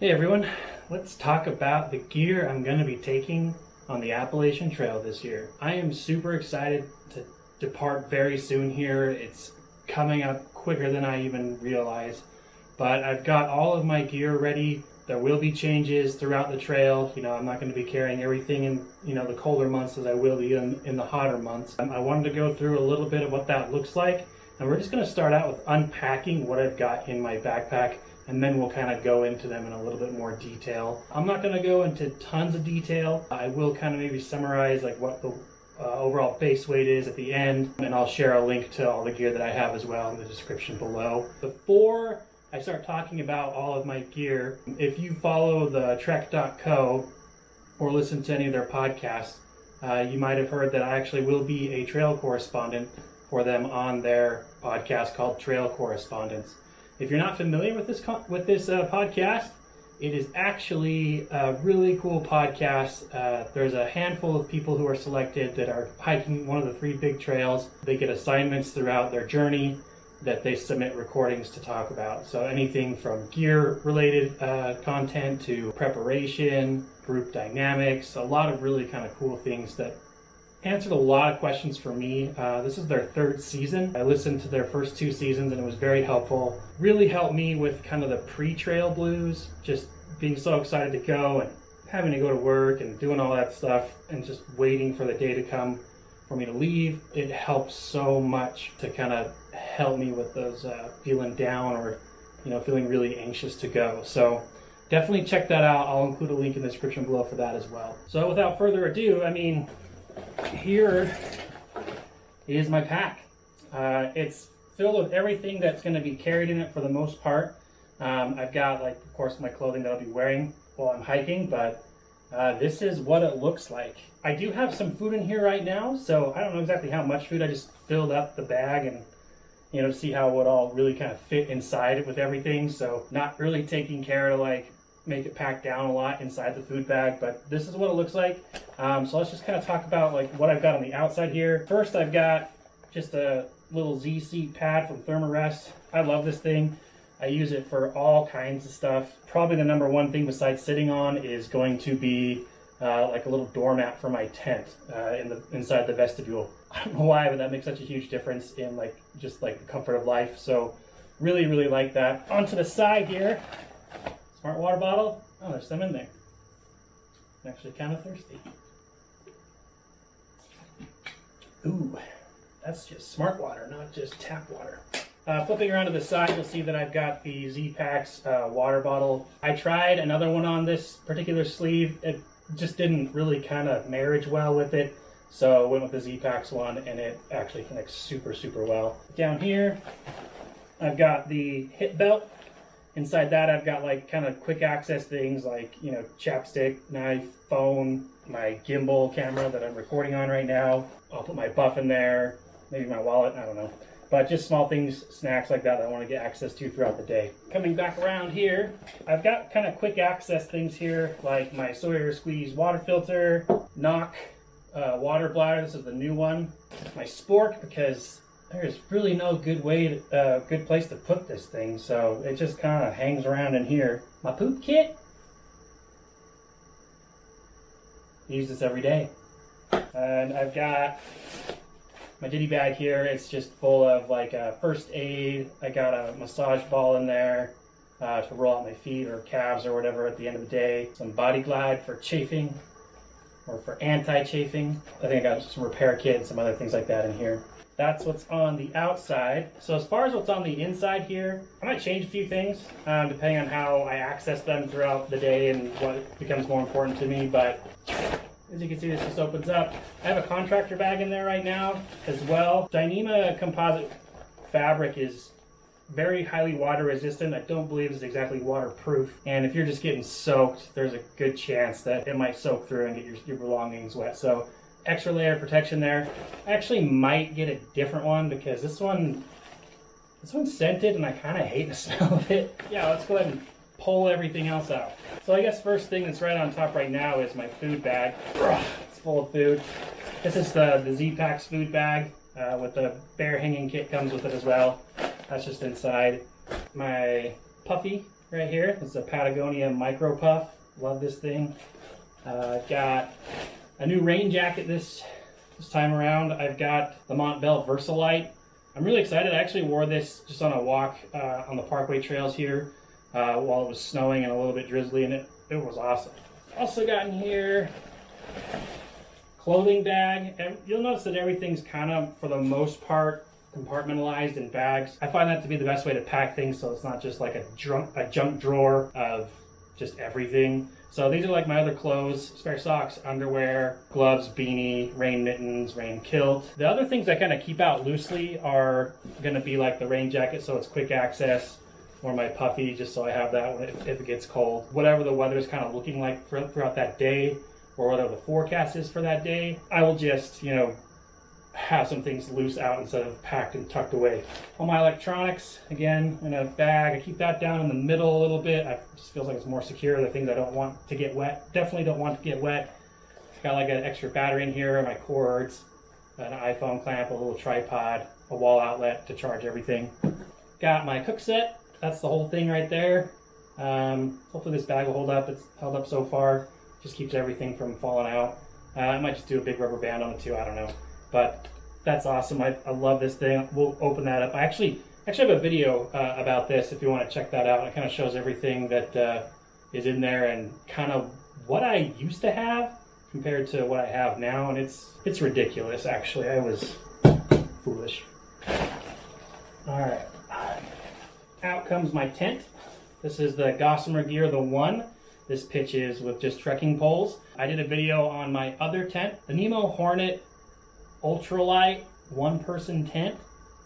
Hey everyone, let's talk about the gear I'm going to be taking on the Appalachian Trail this year. I am super excited to depart very soon here. It's coming up quicker than I even realized, but I've got all of my gear ready. There will be changes throughout the trail. I'm not going to be carrying everything in the colder months as I will be in the hotter months. I wanted to go through a little bit of what that looks like, and we're just going to start out with unpacking what I've got in my backpack, and then we'll kind of go into them in a little bit more detail. I'm not going to go into tons of detail. I will kind of maybe summarize like what the overall base weight is at the end, and I'll share a link to all the gear that I have as well in the description below. Before I start talking about all of my gear, if you follow the trek.co or listen to any of their podcasts, you might have heard that I actually will be a trail correspondent for them on their podcast called Trail Correspondence. If you're not familiar with this podcast, it is actually a really cool podcast. There's a handful of people who are selected that are hiking one of the 3 big trails. They get assignments throughout their journey that they submit recordings to talk about. So anything from gear-related content to preparation, group dynamics, a lot of really kind of cool things that answered a lot of questions for me. This is their 3rd season. I listened to their first 2 seasons and it was very helpful. Really helped me with kind of the pre-trail blues, just being so excited to go and having to go to work and doing all that stuff and just waiting for the day to come for me to leave. It helps so much to kind of help me with those feeling down or feeling really anxious to go. So definitely check that out. I'll include a link in the description below for that as well. So without further ado, here is my pack. It's filled with everything that's going to be carried in it for the most part. I've got, of course, my clothing that I'll be wearing while I'm hiking, but this is what it looks like. I do have some food in here right now, so I don't know exactly how much food. I just filled up the bag and to see how it would all really kind of fit inside it with everything. So not really taking care to make it pack down a lot inside the food bag, but this is what it looks like. So let's just kind of talk about what I've got on the outside here. First, I've got just a little Z seat pad from Therm-A-Rest. I love this thing. I use it for all kinds of stuff. Probably the number one thing besides sitting on is going to be like a little doormat for my tent inside the vestibule. I don't know why, but that makes such a huge difference in just the comfort of life. So really, really like that. Onto the side here, smart water bottle. Oh, there's some in there. I'm actually kind of thirsty. Ooh, that's just smart water, not just tap water. Flipping around to the side, you'll see that I've got the Z-Packs water bottle. I tried another one on this particular sleeve. It just didn't really kind of marriage well with it. So I went with the Z-Packs one, and it actually connects super, super well. Down here, I've got the hip belt. Inside that, I've got kind of quick access things like, chapstick, knife, phone, my gimbal camera that I'm recording on right now. I'll put my buff in there, maybe my wallet, I don't know. But just small things, snacks like that I want to get access to throughout the day. Coming back around here, I've got kind of quick access things here, like my Sawyer Squeeze water filter, Knock water bladder, this is the new one. My spork, because there's really no good place to put this thing, so it just kind of hangs around in here. My poop kit, I use this every day. And I've got my ditty bag here. It's just full of first aid. I got a massage ball in there to roll out my feet or calves or whatever at the end of the day. Some Body Glide for chafing or for anti-chafing. I think I got some repair kit and some other things like that in here. That's what's on the outside. So as far as what's on the inside here, I might change a few things depending on how I access them throughout the day and what becomes more important to me. But as you can see, this just opens up. I have a contractor bag in there right now as well. Dyneema composite fabric is very highly water resistant. I don't believe it's exactly waterproof. And if you're just getting soaked, there's a good chance that it might soak through and get your belongings wet. So extra layer of protection there. I actually might get a different one because this one's scented and I kind of hate the smell of it. Yeah, let's go ahead and pull everything else out. So I guess first thing that's right on top right now is my food bag. It's full of food. This is the Z-Packs food bag with the bear hanging kit comes with it as well. That's just inside. My puffy right here. It's a Patagonia Micro Puff. Love this thing. Got a new rain jacket this time around. I've got the Montbell Versalite. I'm really excited. I actually wore this just on a walk on the Parkway trails here while it was snowing and a little bit drizzly, and it was awesome. Also got in here clothing bag, and you'll notice that everything's kind of, for the most part, compartmentalized in bags. I find that to be the best way to pack things, so it's not just like a junk drawer of just everything. So these are like my other clothes: spare socks, underwear, gloves, beanie, rain mittens, rain kilt. The other things I kind of keep out loosely are going to be like the rain jacket, so it's quick access, or my puffy, just so I have that if it gets cold. Whatever the weather is kind of looking like throughout that day, or whatever the forecast is for that day, I will just, have some things loose out instead of packed and tucked away. All my electronics, again, in a bag. I keep that down in the middle a little bit. It just feels like it's more secure. The things I don't want to get wet, definitely don't want to get wet. Got like an extra battery in here, my cords, an iPhone clamp, a little tripod, a wall outlet to charge everything. Got my cook set. That's the whole thing right there. Hopefully this bag will hold up. It's held up so far. Just keeps everything from falling out. I might just do a big rubber band on it too, I don't know. But that's awesome. I love this thing. We'll open that up. I actually have a video about this if you want to check that out. It kind of shows everything that is in there and kind of what I used to have compared to what I have now, and it's ridiculous, actually. I was foolish. All right. Out comes my tent. This is the Gossamer Gear, the One. This pitches with just trekking poles. I did a video on my other tent, the Nemo Hornet Ultralight one-person tent.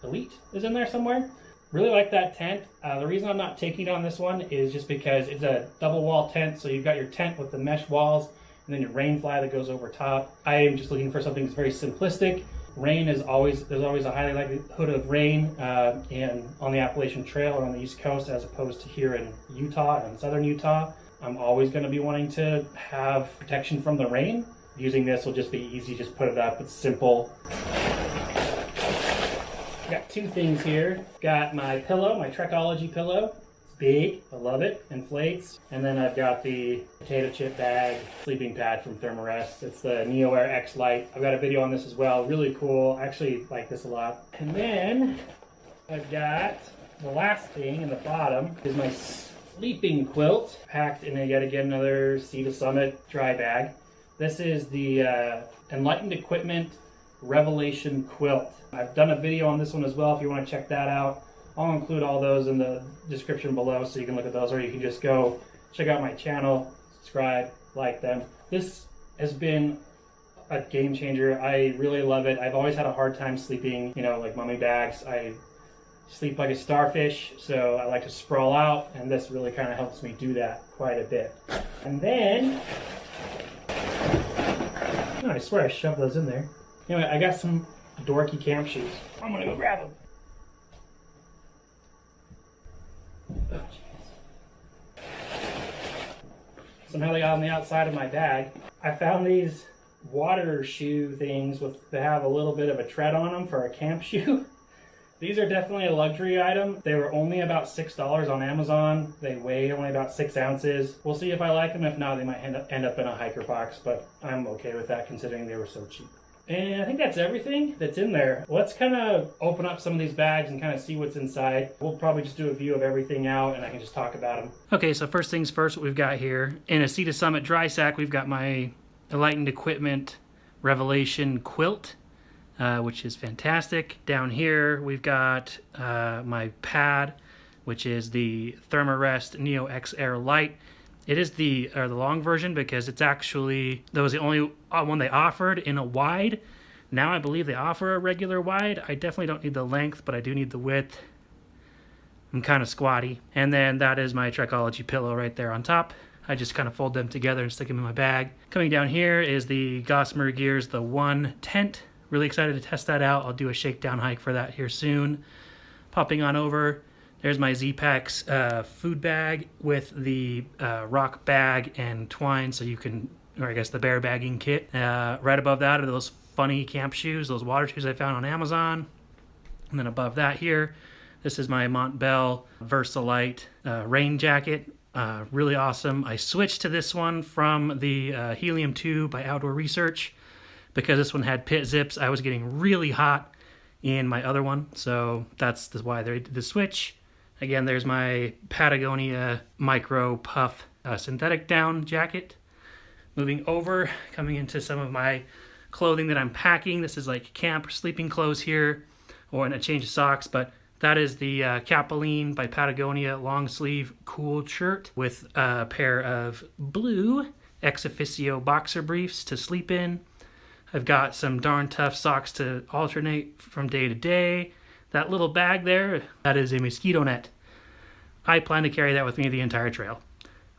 Elite is in there somewhere. Really like that tent. The reason I'm not taking on this one is just because it's a double wall tent, so you've got your tent with the mesh walls and then your rain fly that goes over top. I am just looking for something that's very simplistic. Rain is always, there's always a high likelihood of rain on the Appalachian Trail or on the East Coast, as opposed to here in Utah and southern Utah. I'm always going to be wanting to have protection from the rain. Using this will just be easy, just put it up, it's simple. Got two things here. Got my pillow, my Trekology pillow. It's big, I love it, inflates. And then I've got the potato chip bag, sleeping pad from Therm-A-Rest. It's the NeoAir X-Lite. I've got a video on this as well, really cool. I actually like this a lot. And then I've got the last thing in the bottom is my sleeping quilt, packed in yet again another Sea to Summit dry bag. This is the Enlightened Equipment Revelation Quilt. I've done a video on this one as well if you want to check that out. I'll include all those in the description below so you can look at those, or you can just go check out my channel, subscribe, like them. This has been a game changer. I really love it. I've always had a hard time sleeping, like mummy bags. I sleep like a starfish, so I like to sprawl out, and this really kind of helps me do that quite a bit. And then, I swear I shoved those in there. Anyway, I got some dorky camp shoes. I'm gonna go grab them. Oh, jeez. Somehow they got on the outside of my bag. I found these water shoe things that have a little bit of a tread on them for a camp shoe. These are definitely a luxury item. They were only about $6 on Amazon. They weigh only about 6 ounces. We'll see if I like them. If not, they might end up in a hiker box, but I'm okay with that considering they were so cheap. And I think that's everything that's in there. Let's kind of open up some of these bags and kind of see what's inside. We'll probably just do a view of everything out and I can just talk about them. Okay, so first things first, what we've got here. In a Sea to Summit dry sack, we've got my Enlightened Equipment Revelation Quilt, which is fantastic. Down here, we've got my pad, which is the Therm-A-Rest Neo X-Air Lite. It is the long version because it's actually, that was the only one they offered in a wide. Now I believe they offer a regular wide. I definitely don't need the length, but I do need the width. I'm kind of squatty. And then that is my Trekology pillow right there on top. I just kind of fold them together and stick them in my bag. Coming down here is the Gossamer Gears, the One tent. Really excited to test that out. I'll do a shakedown hike for that here soon. Popping on over, there's my Z-Packs food bag with the rock bag and twine, so you can, or I guess the bear bagging kit. Right above that are those funny camp shoes, those water shoes I found on Amazon. And then above that here, This is my Montbell VersaLite rain jacket. Really awesome. I switched to this one from the Helium 2 by Outdoor Research because this one had pit zips. I was getting really hot in my other one, so that's why they did the switch. Again, there's my Patagonia Micro Puff synthetic down jacket. Moving over, coming into some of my clothing that I'm packing. This is like camp or sleeping clothes here, or in a change of socks, but that is the Capeline by Patagonia long sleeve cool shirt with a pair of blue ex officio boxer briefs to sleep in. I've got some darn tough socks to alternate from day to day. That little bag there, that is a mosquito net. I plan to carry that with me the entire trail,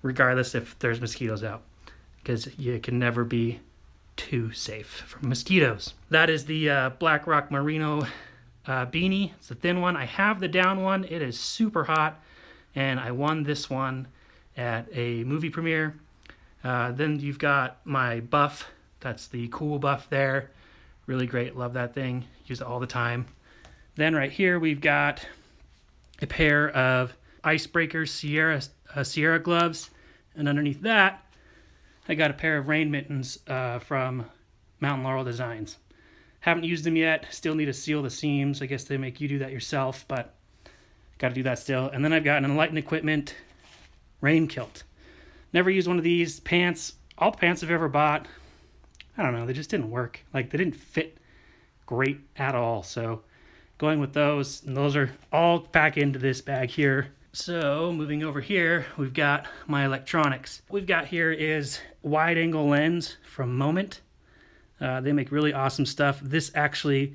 regardless if there's mosquitoes out, because you can never be too safe from mosquitoes. That is the Black Rock Merino beanie. It's the thin one. I have the down one. It is super hot, and I won this one at a movie premiere. Then you've got my buff. That's the cool buff there. Really great. Love that thing. Use it all the time. Then right here we've got a pair of Icebreakers Sierra gloves, and underneath that I got a pair of rain mittens from Mountain Laurel Designs. Haven't used them yet. Still need to seal the seams. I guess they make you do that yourself, but got to do that still. And then I've got an Enlighten Equipment rain kilt. Never used one of these pants. All the pants I've ever bought, I don't know, they just didn't work. Like, they didn't fit great at all. So going with those, and those are all packed into this bag here. So moving over here, we've got my electronics. What we've got here is wide angle lens from Moment. They make really awesome stuff. This actually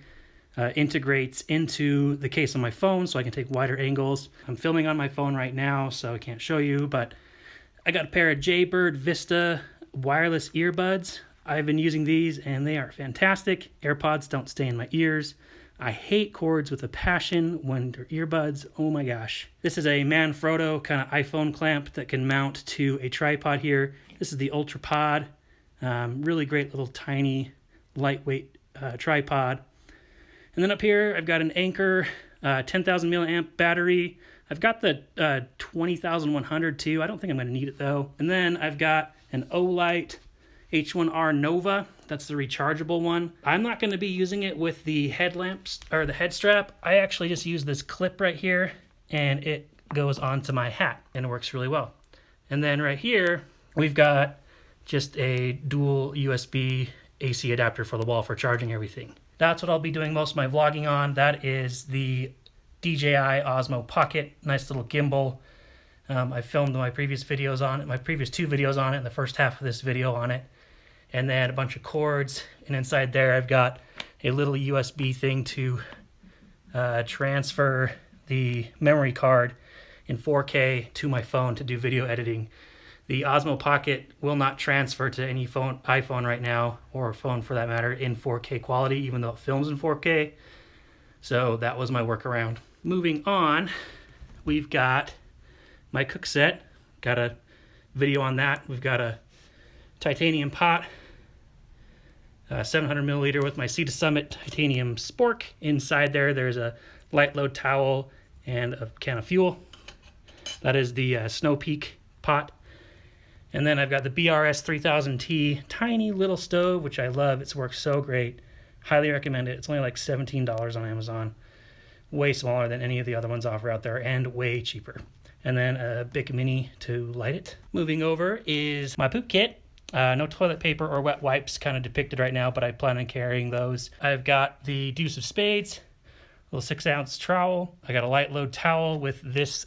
integrates into the case on my phone, so I can take wider angles. I'm filming on my phone right now, so I can't show you, but I got a pair of Jaybird Vista wireless earbuds. I've been using these, and they are fantastic. AirPods don't stay in my ears. I hate cords with a passion when they're earbuds. Oh my gosh. This is a Manfrotto kind of iPhone clamp that can mount to a tripod here. This is the Ultra Pod. Really great little tiny lightweight tripod. And then up here I've got an Anker 10,000 milliamp battery. I've got the 20,100 too. I don't think I'm going to need it though. And then I've got an Olight H1R Nova. That's the rechargeable one. I'm not going to be using it with the headlamps or the head strap. I actually just use this clip right here, and it goes onto my hat, and it works really well. And then right here we've got just a dual USB AC adapter for the wall for charging everything. That's what I'll be doing most of my vlogging on. That is the DJI Osmo Pocket. Nice little gimbal. I filmed my previous videos on it, my previous 2 videos on it, and the first half of this video on it. And then a bunch of cords, and inside there I've got a little USB thing to transfer the memory card in 4K to my phone to do video editing. The Osmo Pocket will not transfer to any iPhone right now, or phone for that matter, in 4K quality, even though it films in 4K. So that was my workaround. Moving on, we've got my cook set. Got a video on that. We've got a titanium pot, 700 milliliter with my Sea to Summit titanium spork. Inside there's a light load towel and a can of fuel. That is the Snow Peak pot. And then I've got the BRS 3000T tiny little stove, which I love. It works so great. Highly recommend it. It's only like $17 on Amazon. Way smaller than any of the other ones offer out there, and way cheaper. And then a Bic Mini to light it. Moving over is my poop kit. No toilet paper or wet wipes kind of depicted right now, but I plan on carrying those. I've got the Deuce of Spades, a little 6-ounce trowel. I got a light load towel with this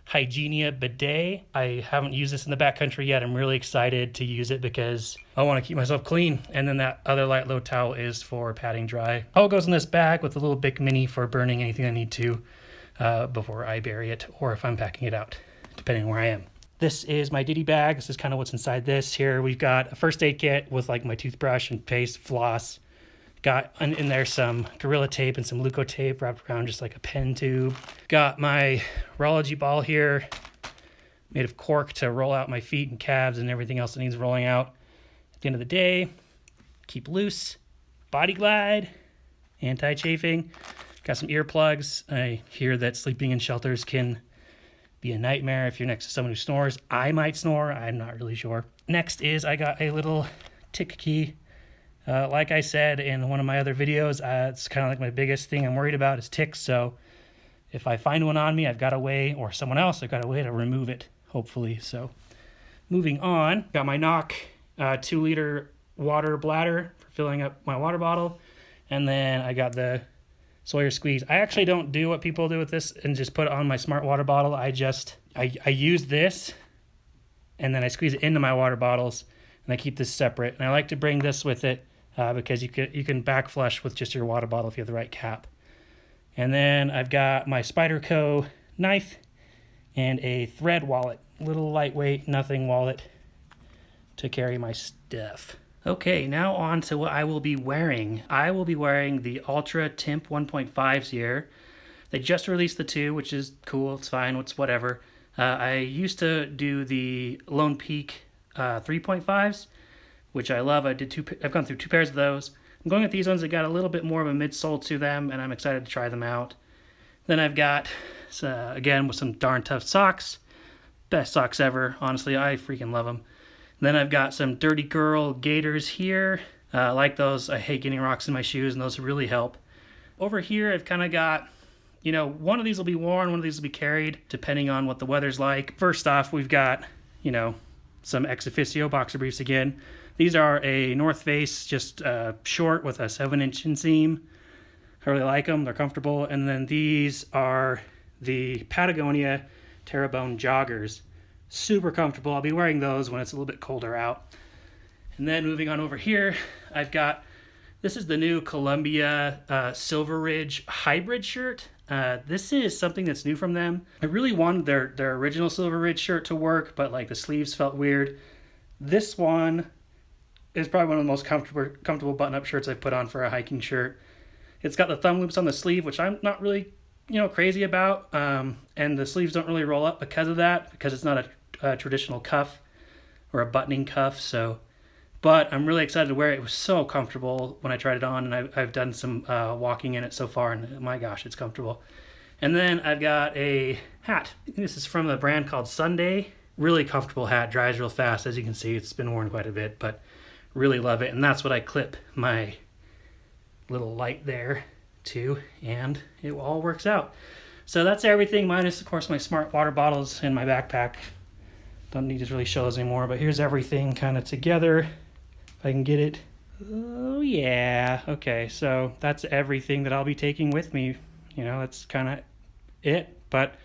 Hygienia bidet. I haven't used this in the backcountry yet. I'm really excited to use it because I want to keep myself clean. And then that other light load towel is for patting dry. All goes in this bag with a little Bic Mini for burning anything I need to before I bury it, or if I'm packing it out, depending on where I am. This is my ditty bag. This is kind of what's inside this. Here we've got a first aid kit with like my toothbrush and paste, floss. Got in there some Gorilla Tape and some Leuko tape wrapped around just like a pen tube. Got my Rology ball here, made of cork to roll out my feet and calves and everything else that needs rolling out. At the end of the day, keep loose, Body Glide, anti-chafing. Got some earplugs. I hear that sleeping in shelters can be a nightmare if you're next to someone who snores. I might snore. I'm not really sure. Next is I got a little tick key. Like I said in one of my other videos, it's kind of like my biggest thing I'm worried about is ticks. So if I find one on me, I've got a way, or someone else, I've got a way to remove it, hopefully. So moving on, got my Knock 2-liter water bladder for filling up my water bottle. And then I got the Sawyer squeeze. I actually don't do what people do with this and just put it on my smart water bottle. I use this and then I squeeze it into my water bottles and I keep this separate. And I like to bring this with it because you can back flush with just your water bottle if you have the right cap. And then I've got my Spyderco knife and a thread wallet, little lightweight, nothing wallet to carry my stuff. Okay, now on to what I will be wearing. I will be wearing the Ultra Timp 1.5s here. They just released the 2, which is cool. It's fine. It's whatever. I used to do the Lone Peak 3.5s, which I love. I've gone through 2 pairs of those. I'm going with these ones that got a little bit more of a midsole to them, and I'm excited to try them out. Then I've got, again, with some darn tough socks. Best socks ever. Honestly, I freaking love them. Then I've got some Dirty Girl gaiters here. I like those. I hate getting rocks in my shoes, and those really help. Over here, I've kind of got, one of these will be worn, one of these will be carried, depending on what the weather's like. First off, we've got, some Ex Officio boxer briefs again. These are a North Face, just short with a 7-inch inseam. I really like them. They're comfortable. And then these are the Patagonia Terrebone joggers. Super comfortable. I'll be wearing those when it's a little bit colder out. And then moving on over here, I've got, this is the new Columbia Silver Ridge hybrid shirt. This is something that's new from them. I really wanted their original Silver Ridge shirt to work, but like the sleeves felt weird. This one is probably one of the most comfortable button-up shirts I've put on for a hiking shirt. It's got the thumb loops on the sleeve, which I'm not really crazy about, and the sleeves don't really roll up because of that, because it's not a traditional cuff or a buttoning cuff. But I'm really excited to wear it. It was so comfortable when I tried it on, and I've done some walking in it so far, and my gosh, it's comfortable. And then I've got a hat. This is from a brand called Sunday. Really comfortable hat, dries real fast. As you can see, it's been worn quite a bit, but really love it. And that's what I clip my little light there to, and it all works out. So that's everything, minus of course my smart water bottles in my backpack. Don't need to really show those anymore, but here's everything kind of together, if I can get it. Oh yeah, okay, so that's everything that I'll be taking with me. That's kind of it. But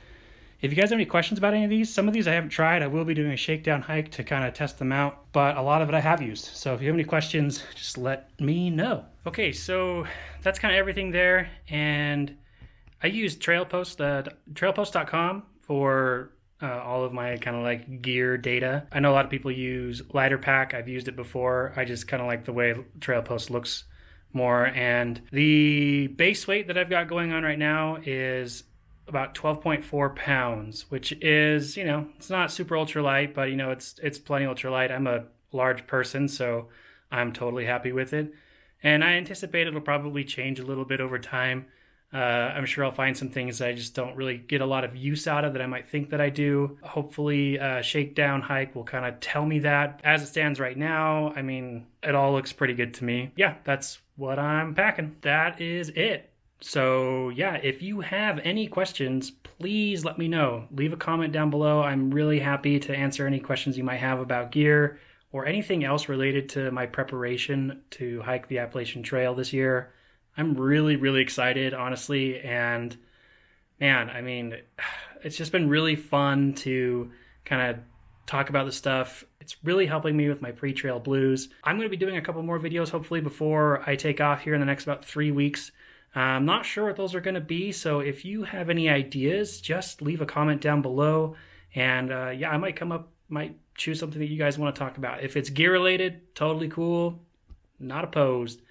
if you guys have any questions about any of these, some of these I haven't tried. I will be doing a shakedown hike to kind of test them out, but a lot of it I have used. So if you have any questions, just let me know. Okay, so that's kind of everything there, and I use trailpost.com for all of my kind of like gear data. I know a lot of people use Lighter Pack. I've used it before. I just kind of like the way Trailpost looks more, and the base weight that I've got going on right now is about 12.4 pounds, which is, it's not super ultralight, but it's plenty ultralight. I'm a large person, so I'm totally happy with it. And I anticipate it'll probably change a little bit over time. I'm sure I'll find some things that I just don't really get a lot of use out of that I might think that I do. Hopefully Shakedown Hike will kind of tell me that. As it stands right now, it all looks pretty good to me. Yeah, that's what I'm packing. That is it. So yeah, if you have any questions, please let me know. Leave a comment down below. I'm really happy to answer any questions you might have about gear or anything else related to my preparation to hike the Appalachian Trail this year. I'm really, really excited, honestly, and man, it's just been really fun to kind of talk about this stuff. It's really helping me with my pre-trail blues. I'm going to be doing a couple more videos, hopefully, before I take off here in the next about 3 weeks. I'm not sure what those are going to be, so if you have any ideas, just leave a comment down below, and I might choose something that you guys want to talk about. If it's gear related, totally cool, not opposed.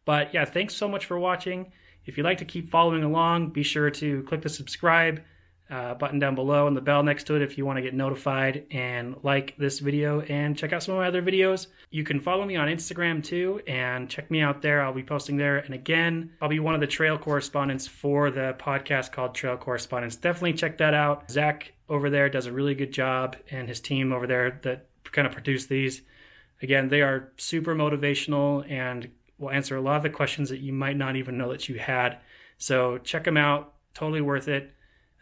But yeah, thanks so much for watching. If you'd like to keep following along, be sure to click the subscribe button down below and the bell next to it if you want to get notified, and like this video and check out some of my other videos. You can follow me on Instagram too and check me out there. I'll be posting there. And again, I'll be one of the trail correspondents for the podcast called Trail Correspondents. Definitely check that out. Zach over there does a really good job, and his team over there that kind of produce these. Again, they are super motivational and will answer a lot of the questions that you might not even know that you had. So check them out. Totally worth it.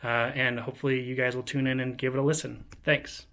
And hopefully you guys will tune in and give it a listen. Thanks.